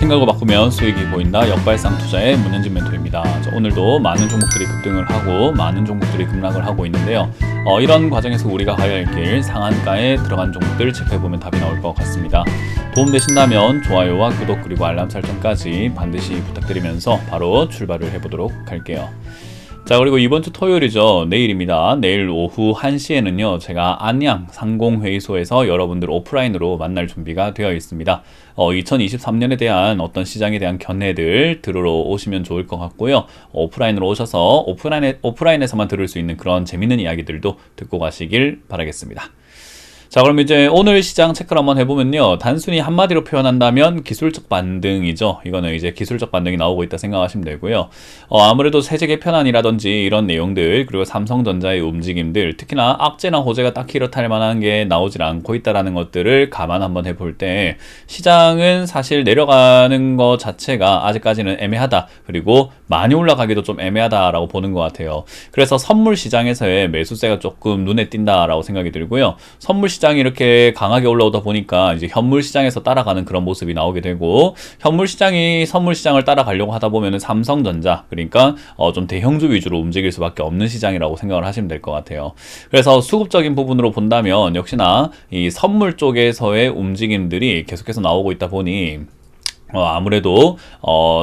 생각을 바꾸면 수익이 보인다. 역발상 투자의 문현진 멘토입니다. 오늘도 많은 종목들이 급등을 하고 많은 종목들이 급락을 하고 있는데요. 이런 과정에서 우리가 가야 할 길 상한가에 들어간 종목들 체크해보면 답이 나올 것 같습니다. 도움되신다면 좋아요와 구독 그리고 알람 설정까지 반드시 부탁드리면서 바로 출발을 해보도록 할게요. 자, 그리고 이번 주 토요일이죠. 내일입니다. 내일 오후 1시에는요. 제가 안양 상공회의소에서 여러분들 오프라인으로 만날 준비가 되어 있습니다. 2023년에 대한 어떤 시장에 대한 견해들 들으러 오시면 좋을 것 같고요. 오프라인으로 오셔서 오프라인에서만 들을 수 있는 그런 재밌는 이야기들도 듣고 가시길 바라겠습니다. 자, 그럼 이제 오늘 시장 체크를 한번 해보면요. 단순히 한마디로 표현한다면 기술적 반등이죠. 이거는 이제 기술적 반등이 나오고 있다 생각하시면 되고요. 아무래도 세제 개편안이라든지 이런 내용들, 그리고 삼성전자의 움직임들, 특히나 악재나 호재가 딱히 이렇다 할 만한 게 나오질 않고 있다라는 것들을 감안 한번 해볼 때 시장은 사실 내려가는 것 자체가 아직까지는 애매하다. 그리고 많이 올라가기도 좀 애매하다라고 보는 것 같아요. 그래서 선물 시장에서의 매수세가 조금 눈에 띈다라고 생각이 들고요. 선물 시장이 이렇게 강하게 올라오다 보니까 이제 현물 시장에서 따라가는 그런 모습이 나오게 되고, 현물 시장이 선물 시장을 따라가려고 하다 보면은 삼성전자, 그러니까 좀 대형주 위주로 움직일 수밖에 없는 시장이라고 생각을 하시면 될 것 같아요. 그래서 수급적인 부분으로 본다면 역시나 이 선물 쪽에서의 움직임들이 계속해서 나오고 있다 보니 아무래도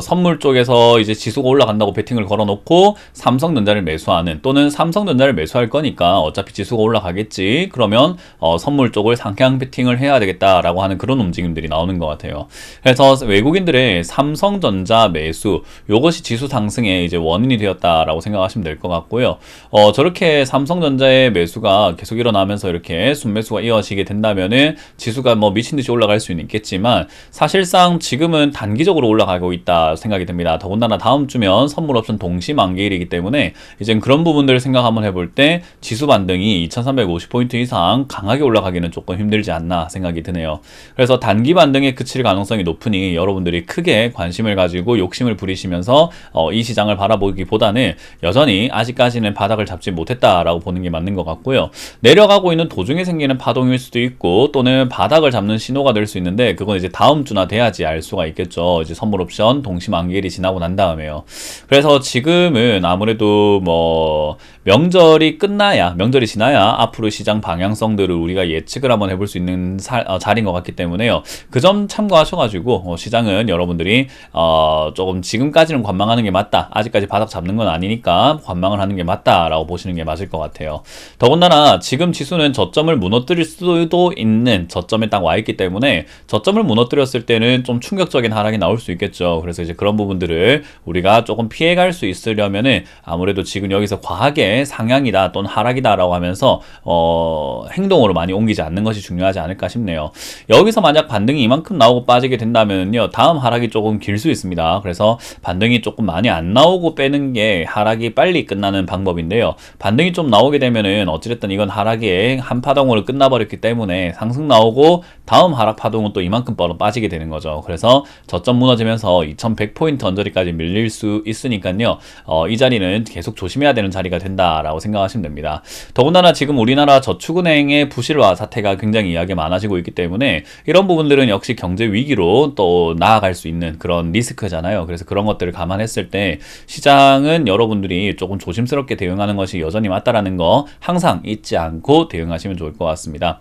선물 쪽에서 이제 지수가 올라간다고 베팅을 걸어놓고 삼성전자를 매수하는, 또는 삼성전자를 매수할 거니까 어차피 지수가 올라가겠지, 그러면 선물 쪽을 상향 베팅을 해야 되겠다라고 하는 그런 움직임들이 나오는 것 같아요. 그래서 외국인들의 삼성전자 매수, 요것이 지수 상승의 이제 원인이 되었다라고 생각하시면 될 것 같고요. 저렇게 삼성전자의 매수가 계속 일어나면서 이렇게 순매수가 이어지게 된다면은 지수가 뭐 미친 듯이 올라갈 수는 있겠지만, 사실상 지금 단기적으로 올라가고 있다 생각이 듭니다. 더군다나 다음 주면 선물 옵션 동시 만기일이기 때문에 이제 그런 부분들을 생각 한번 해볼 때 지수 반등이 2350포인트 이상 강하게 올라가기는 조금 힘들지 않나 생각이 드네요. 그래서 단기 반등에 그칠 가능성이 높으니 여러분들이 크게 관심을 가지고 욕심을 부리시면서 이 시장을 바라보기보다는 여전히 아직까지는 바닥을 잡지 못했다라고 보는 게 맞는 것 같고요. 내려가고 있는 도중에 생기는 파동일 수도 있고, 또는 바닥을 잡는 신호가 될 수 있는데, 그건 이제 다음 주나 돼야지 알 수가 있겠죠. 이제 선물 옵션 동시 만기일이 지나고 난 다음에요. 그래서 지금은 아무래도 뭐 명절이 끝나야, 명절이 지나야 앞으로 시장 방향성들을 우리가 예측을 한번 해볼 수 있는 자리인 것 같기 때문에요. 그 점 참고하셔가지고 시장은 여러분들이 조금 지금까지는 관망하는 게 맞다, 아직까지 바닥 잡는 건 아니니까 관망을 하는 게 맞다라고 보시는 게 맞을 것 같아요. 더군다나 지금 지수는 저점을 무너뜨릴 수도 있는 저점에 딱 와 있기 때문에, 저점을 무너뜨렸을 때는 좀 충격적인 하락이 나올 수 있겠죠. 그래서 이제 그런 부분들을 우리가 조금 피해갈 수 있으려면은 아무래도 지금 여기서 과하게 상향이다 또는 하락이다라고 하면서 행동으로 많이 옮기지 않는 것이 중요하지 않을까 싶네요. 여기서 만약 반등이 이만큼 나오고 빠지게 된다면요, 다음 하락이 조금 길 수 있습니다. 그래서 반등이 조금 많이 안 나오고 빼는 게 하락이 빨리 끝나는 방법인데요. 반등이 좀 나오게 되면은 어찌됐든 이건 하락의 한 파동으로 끝나버렸기 때문에 상승 나오고 다음 하락 파동은 또 이만큼 빠지게 되는 거죠. 그래서 저점 무너지면서 2100포인트 언저리까지 밀릴 수 있으니까요. 이 자리는 계속 조심해야 되는 자리가 된다라고 생각하시면 됩니다. 더군다나 지금 우리나라 저축은행의 부실화 사태가 굉장히 이야기가 많아지고 있기 때문에 이런 부분들은 역시 경제 위기로 또 나아갈 수 있는 그런 리스크잖아요. 그래서 그런 것들을 감안했을 때 시장은 여러분들이 조금 조심스럽게 대응하는 것이 여전히 맞다라는 거 항상 잊지 않고 대응하시면 좋을 것 같습니다.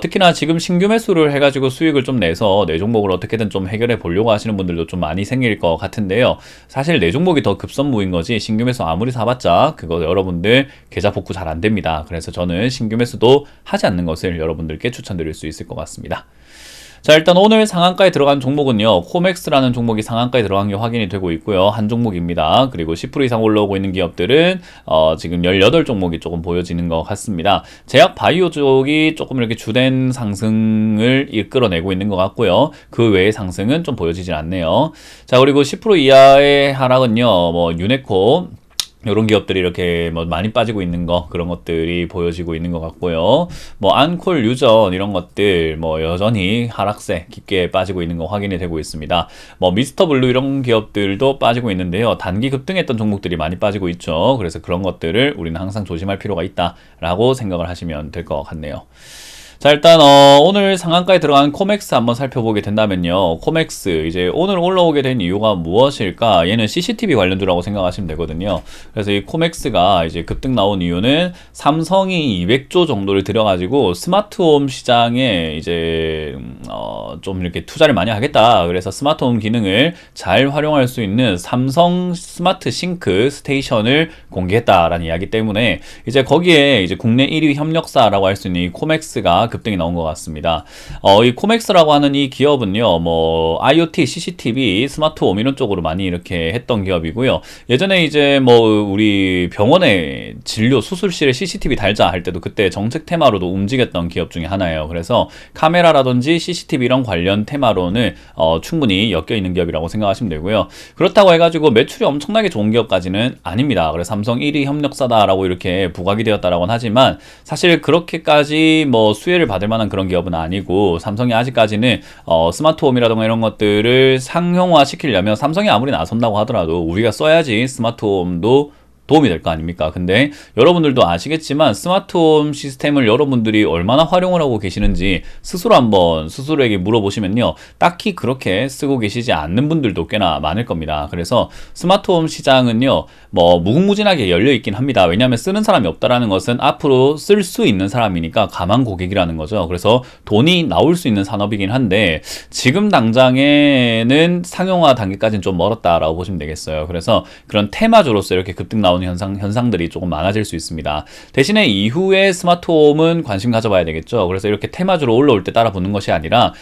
특히나 지금 신규 매수를 해가지고 수익을 좀 내서 내 종목을 어떻게든 좀 해결해 보려고 하시는 분들도 좀 많이 생길 것 같은데요. 사실 내 종목이 더 급선무인 거지 신규 매수 아무리 사봤자 그거 여러분들 계좌 복구 잘 안 됩니다. 그래서 저는 신규 매수도 하지 않는 것을 여러분들께 추천드릴 수 있을 것 같습니다. 자, 일단 오늘 상한가에 들어간 종목은요, 코맥스라는 종목이 상한가에 들어간 게 확인이 되고 있고요. 한 종목입니다. 그리고 10% 이상 올라오고 있는 기업들은 지금 18종목이 조금 보여지는 것 같습니다. 제약 바이오 쪽이 조금 이렇게 주된 상승을 이끌어내고 있는 것 같고요. 그 외의 상승은 좀 보여지질 않네요. 자, 그리고 10% 이하의 하락은요, 뭐 유네코, 이런 기업들이 이렇게 뭐 많이 빠지고 있는 거, 그런 것들이 보여지고 있는 것 같고요. 뭐 안콜, 유전 이런 것들 뭐 여전히 하락세 깊게 빠지고 있는 거 확인이 되고 있습니다. 뭐 미스터 블루 이런 기업들도 빠지고 있는데요. 단기 급등했던 종목들이 많이 빠지고 있죠. 그래서 그런 것들을 우리는 항상 조심할 필요가 있다라고 생각을 하시면 될 것 같네요. 자, 일단 오늘 상한가에 들어간 코맥스 한번 살펴보게 된다면요. 코맥스 이제 오늘 올라오게 된 이유가 무엇일까? 얘는 CCTV 관련주라고 생각하시면 되거든요. 그래서 이 코맥스가 이제 급등 나온 이유는 삼성이 200조 정도를 들여가지고 스마트홈 시장에 이제 좀 이렇게 투자를 많이 하겠다. 그래서 스마트홈 기능을 잘 활용할 수 있는 삼성 스마트 싱크 스테이션을 공개했다라는 이야기 때문에 이제 거기에 이제 국내 1위 협력사라고 할 수 있는 이 코맥스가 급등이 나온 것 같습니다. 이 코맥스라고 하는 이 기업은요, 뭐 IoT, CCTV, 스마트홈 이런 쪽으로 많이 이렇게 했던 기업이고요. 예전에 이제 뭐 우리 병원에 진료 수술실에 CCTV 달자 할 때도 그때 정책 테마로도 움직였던 기업 중에 하나예요. 그래서 카메라라든지 CCTV 이런 관련 테마로는 충분히 엮여 있는 기업이라고 생각하시면 되고요. 그렇다고 해가지고 매출이 엄청나게 좋은 기업까지는 아닙니다. 그래서 삼성 1위 협력사다라고 이렇게 부각이 되었다라고는 하지만 사실 그렇게까지 뭐 수혜를 받을 만한 그런 기업은 아니고 삼성이 아직까지는 스마트홈이라던가 이런 것들을 상용화 시키려면 삼성이 아무리 나선다고 하더라도 우리가 써야지 스마트홈도 도움이 될 거 아닙니까? 근데 여러분들도 아시겠지만 스마트홈 시스템을 여러분들이 얼마나 활용을 하고 계시는지 스스로 한번 스스로에게 물어보시면요, 딱히 그렇게 쓰고 계시지 않는 분들도 꽤나 많을 겁니다. 그래서 스마트홈 시장은요, 뭐 무궁무진하게 열려 있긴 합니다. 왜냐하면 쓰는 사람이 없다라는 것은 앞으로 쓸 수 있는 사람이니까 가망 고객이라는 거죠. 그래서 돈이 나올 수 있는 산업이긴 한데 지금 당장에는 상용화 단계까지는 좀 멀었다라고 보시면 되겠어요. 그래서 그런 테마주로서 이렇게 급등 나오는 현상들이 조금 많아질 수 있습니다. 대신에 이후에 스마트홈은 관심 가져봐야 되겠죠. 그래서 이렇게 테마주로 올라올 때 따라 붙는 것이 아니라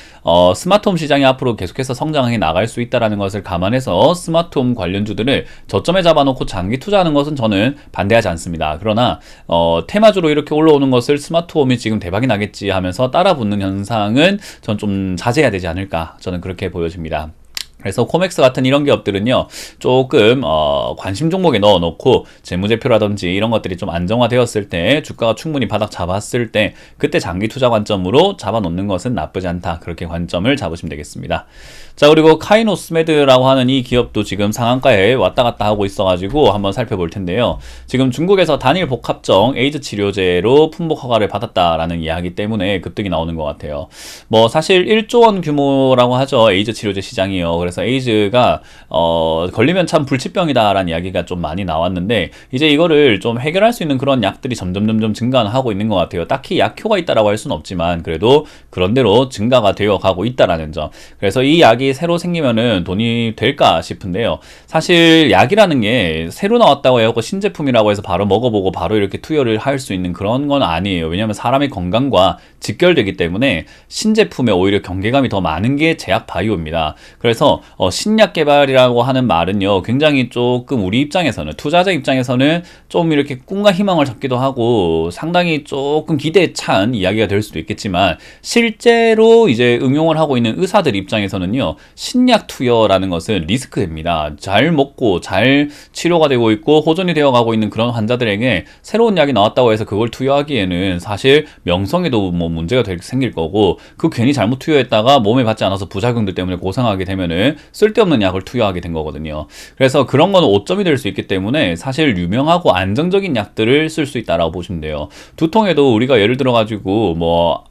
스마트홈 시장이 앞으로 계속해서 성장해 나갈 수 있다는 것을 감안해서 스마트홈 관련주들을 저점에 잡아놓고 장기 투자하는 것은 저는 반대하지 않습니다. 그러나 테마주로 이렇게 올라오는 것을 스마트홈이 지금 대박이 나겠지 하면서 따라 붙는 현상은 전 좀 자제해야 되지 않을까, 저는 그렇게 보여집니다. 그래서 코맥스 같은 이런 기업들은요, 조금 관심 종목에 넣어놓고 재무제표라든지 이런 것들이 좀 안정화되었을 때, 주가가 충분히 바닥 잡았을 때 그때 장기 투자 관점으로 잡아놓는 것은 나쁘지 않다, 그렇게 관점을 잡으시면 되겠습니다. 자, 그리고 카이노스메드라고 하는 이 기업도 지금 상한가에 왔다 갔다 하고 있어가지고 한번 살펴볼 텐데요. 지금 중국에서 단일 복합정 에이즈 치료제로 품목 허가를 받았다라는 이야기 때문에 급등이 나오는 것 같아요. 뭐 사실 1조 원 규모라고 하죠, 에이즈 치료제 시장이요. 그래서 에이즈가 걸리면 참 불치병이다라는 이야기가 좀 많이 나왔는데 이제 이거를 좀 해결할 수 있는 그런 약들이 점점 증가하고 있는 것 같아요. 딱히 약효가 있다라고 할 수는 없지만 그래도 그런대로 증가가 되어 가고 있다라는 점. 그래서 이 약이 새로 생기면은 돈이 될까 싶은데요. 사실 약이라는 게 새로 나왔다고 해서 신제품이라고 해서 바로 먹어보고 바로 이렇게 투여를 할 수 있는 그런 건 아니에요. 왜냐하면 사람의 건강과 직결되기 때문에 신제품에 오히려 경계감이 더 많은 게 제약 바이오입니다. 그래서 신약 개발이라고 하는 말은요, 굉장히 조금 우리 입장에서는, 투자자 입장에서는 좀 이렇게 꿈과 희망을 잡기도 하고 상당히 조금 기대에 찬 이야기가 될 수도 있겠지만 실제로 이제 응용을 하고 있는 의사들 입장에서는요, 신약 투여라는 것은 리스크입니다. 잘 먹고 잘 치료가 되고 있고 호전이 되어 가고 있는 그런 환자들에게 새로운 약이 나왔다고 해서 그걸 투여하기에는 사실 명성에도 뭐 문제가 생길 거고, 그 괜히 잘못 투여했다가 몸에 받지 않아서 부작용들 때문에 고생하게 되면은 쓸데없는 약을 투여하게 된 거거든요. 그래서 그런 거는 오점이 될 수 있기 때문에 사실 유명하고 안정적인 약들을 쓸 수 있다라고 보시면 돼요. 두통에도 우리가 예를 들어 가지고 뭐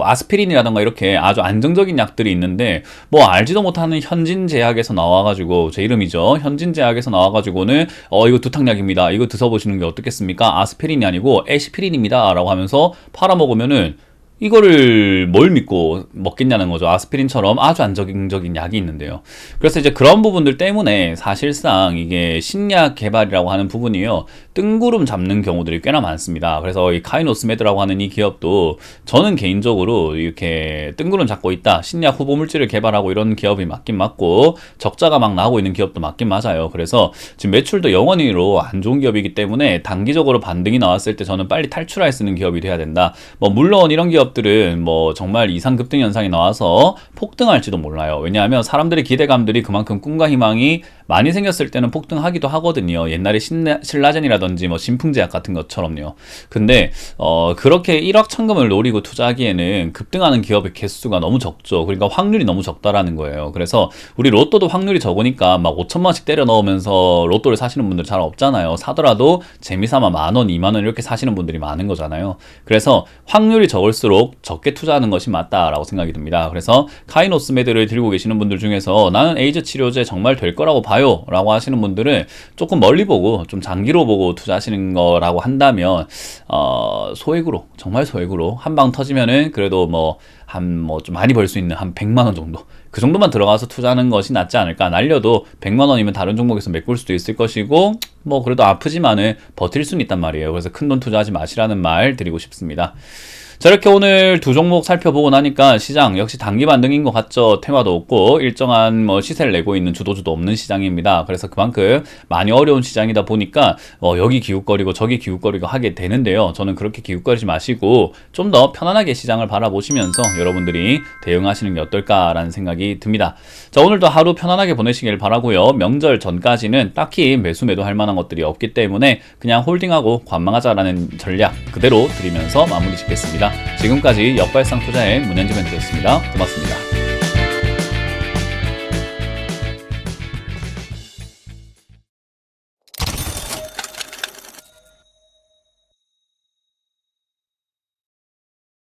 아스피린이라던가 이렇게 아주 안정적인 약들이 있는데 뭐 알지도 못하는 현진제약에서 나와가지고, 제 이름이죠, 현진제약에서 나와가지고는 이거 두탕약입니다, 이거 드셔보시는 게 어떻겠습니까, 아스피린이 아니고 에시피린입니다 라고 하면서 팔아먹으면은 이거를 뭘 믿고 먹겠냐는 거죠. 아스피린처럼 아주 안정적인 약이 있는데요. 그래서 이제 그런 부분들 때문에 사실상 이게 신약 개발이라고 하는 부분이요, 뜬구름 잡는 경우들이 꽤나 많습니다. 그래서 이 카이노스메드라고 하는 이 기업도 저는 개인적으로 이렇게 뜬구름 잡고 있다, 신약 후보 물질을 개발하고 이런 기업이 맞긴 맞고 적자가 막 나오고 있는 기업도 맞긴 맞아요. 그래서 지금 매출도 영원히로 안 좋은 기업이기 때문에 단기적으로 반등이 나왔을 때 저는 빨리 탈출할 수 있는 기업이 돼야 된다. 뭐 물론 이런 기업들은 뭐 정말 이상 급등 현상이 나와서 폭등할지도 몰라요. 왜냐하면 사람들의 기대감들이 그만큼 꿈과 희망이 많이 생겼을 때는 폭등하기도 하거든요. 옛날에 신라젠이라든지 뭐 신풍제약 같은 것처럼요. 근데 그렇게 일확천금을 노리고 투자하기에는 급등하는 기업의 개수가 너무 적죠. 그러니까 확률이 너무 적다라는 거예요. 그래서 우리 로또도 확률이 적으니까 막 5천만 원씩 때려 넣으면서 로또를 사시는 분들 잘 없잖아요. 사더라도 재미삼아 10,000원, 20,000원 이렇게 사시는 분들이 많은 거잖아요. 그래서 확률이 적을수록 갈수록 적게 투자하는 것이 맞다라고 생각이 듭니다. 그래서 카이노스메드를 들고 계시는 분들 중에서 나는 에이즈 치료제 정말 될 거라고 봐요 라고 하시는 분들은 조금 멀리 보고 좀 장기로 보고 투자하시는 거라고 한다면 소액으로, 정말 소액으로 한 방 터지면은 그래도 좀 많이 벌 수 있는 한 100만 원 정도, 그 정도만 들어가서 투자하는 것이 낫지 않을까. 날려도 100만 원이면 다른 종목에서 메꿀 수도 있을 것이고 그래도 아프지만은 버틸 수는 있단 말이에요. 그래서 큰돈 투자하지 마시라는 말 드리고 싶습니다. 자, 이렇게 오늘 두 종목 살펴보고 나니까 시장 역시 단기 반등인 것 같죠. 테마도 없고 일정한 시세를 내고 있는 주도주도 없는 시장입니다. 그래서 그만큼 많이 어려운 시장이다 보니까 여기 기웃거리고 저기 기웃거리고 하게 되는데요. 저는 그렇게 기웃거리지 마시고 좀 더 편안하게 시장을 바라보시면서 여러분들이 대응하시는 게 어떨까라는 생각이 듭니다. 자, 오늘도 하루 편안하게 보내시길 바라고요. 명절 전까지는 딱히 매수 매도할 만한 것들이 없기 때문에 그냥 홀딩하고 관망하자라는 전략 그대로 드리면서 마무리 짓겠습니다. 지금까지 역발상 투자의 문현지 멘토였습니다. 고맙습니다.